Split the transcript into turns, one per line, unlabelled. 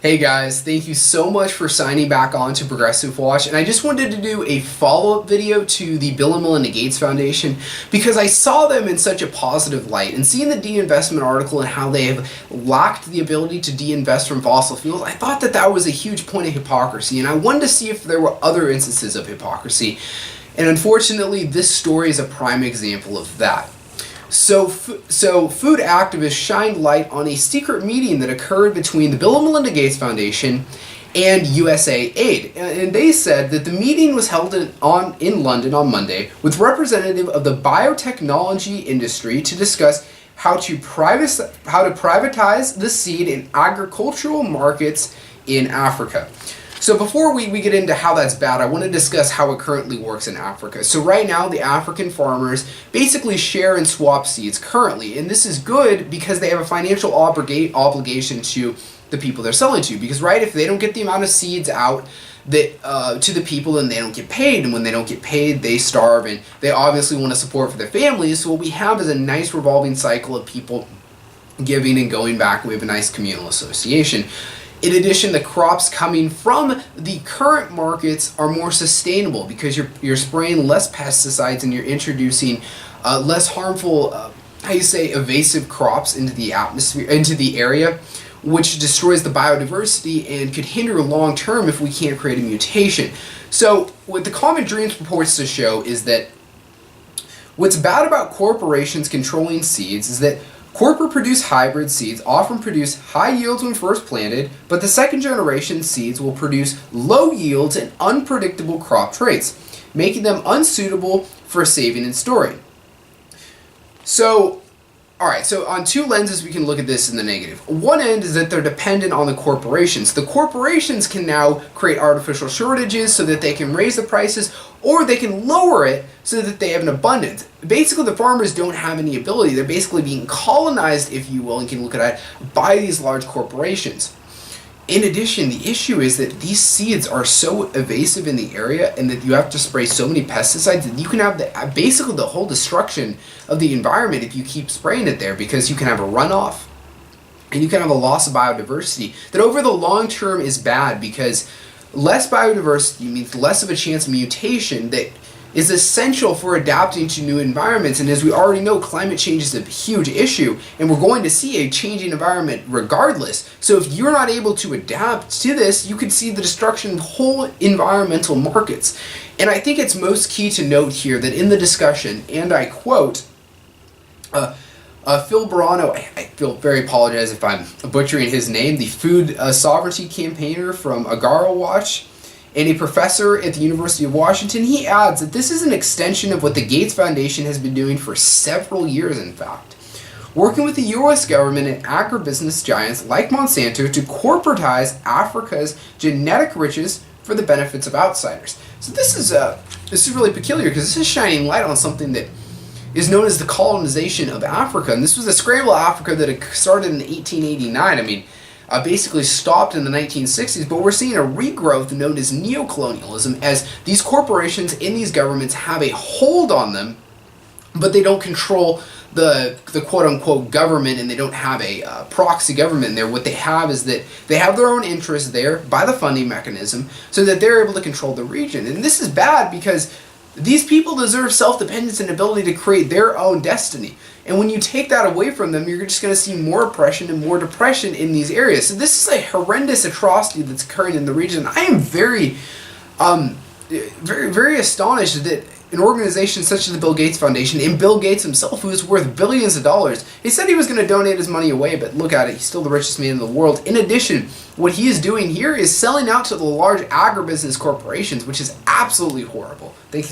Hey guys, thank you so much for signing back on to Progressive Watch, and I just wanted to do a follow-up video to the Bill and Melinda Gates Foundation because I saw them in such a positive light, and seeing the de-investment article and how they have lacked the ability to de-invest from fossil fuels, I thought that that was a huge point of hypocrisy, and I wanted to see if there were other instances of hypocrisy, and unfortunately this story is a prime example of that. So food activists shined light on a secret meeting that occurred between the Bill and Melinda Gates Foundation and USAID. And they said that the meeting was held in London on Monday with representatives of the biotechnology industry to discuss how to privatize the seed and agricultural markets in Africa. So before we get into how that's bad, I want to discuss how it currently works in Africa. So right now, the African farmers basically share and swap seeds currently, and this is good because they have a financial obligation to the people they're selling to. Because if they don't get the amount of seeds out to the people, then they don't get paid, and when they don't get paid, they starve, and they obviously want to support for their families. So what we have is a nice revolving cycle of people giving and going back. We have a nice communal association. In addition, the crops coming from the current markets are more sustainable because you're spraying less pesticides and you're introducing less harmful, evasive crops into the atmosphere, into the area, which destroys the biodiversity and could hinder long term if we can't create a mutation. So what the Common Dreams purports to show is that what's bad about corporations controlling seeds is that corporate-produced hybrid seeds often produce high yields when first planted, but the second-generation seeds will produce low yields and unpredictable crop traits, making them unsuitable for saving and storing. So on two lenses we can look at this in the negative. One end is that they're dependent on the corporations. The corporations can now create artificial shortages so that they can raise the prices, or they can lower it so that they have an abundance. Basically, the farmers don't have any ability. They're basically being colonized, if you will, and can look at it, by these large corporations. In addition, the issue is that these seeds are so evasive in the area and that you have to spray so many pesticides that you can have basically the whole destruction of the environment if you keep spraying it there, because you can have a runoff and you can have a loss of biodiversity that over the long term is bad, because less biodiversity means less of a chance of mutation that is essential for adapting to new environments. And as we already know, climate change is a huge issue, and we're going to see a changing environment regardless. So if you're not able to adapt to this, you could see the destruction of whole environmental markets. And I think it's most key to note here that in the discussion, and I quote, Phil Barano, I feel very apologize if I'm butchering his name, the food sovereignty campaigner from Agaro Watch, and a professor at the University of Washington, he adds that this is an extension of what the Gates Foundation has been doing for several years, in fact, working with the U.S. government and agribusiness giants like Monsanto to corporatize Africa's genetic riches for the benefits of outsiders. So this is really peculiar, because this is shining light on something that is known as the colonization of Africa, and this was a scramble of Africa that started in 1889. Basically stopped in the 1960s, but we're seeing a regrowth known as neocolonialism, as these corporations in these governments have a hold on them, but they don't control the quote-unquote government, and they don't have a proxy government there. What they have is that they have their own interests there by the funding mechanism so that they're able to control the region. And this is bad because these people deserve self-dependence and ability to create their own destiny. And when you take that away from them, you're just going to see more oppression and more depression in these areas. So this is a horrendous atrocity that's occurring in the region. I am very, very astonished that an organization such as the Bill Gates Foundation, and Bill Gates himself, who is worth billions of dollars, he said he was going to donate his money away, but look at it, he's still the richest man in the world. In addition, what he is doing here is selling out to the large agribusiness corporations, which is absolutely horrible. Thank you.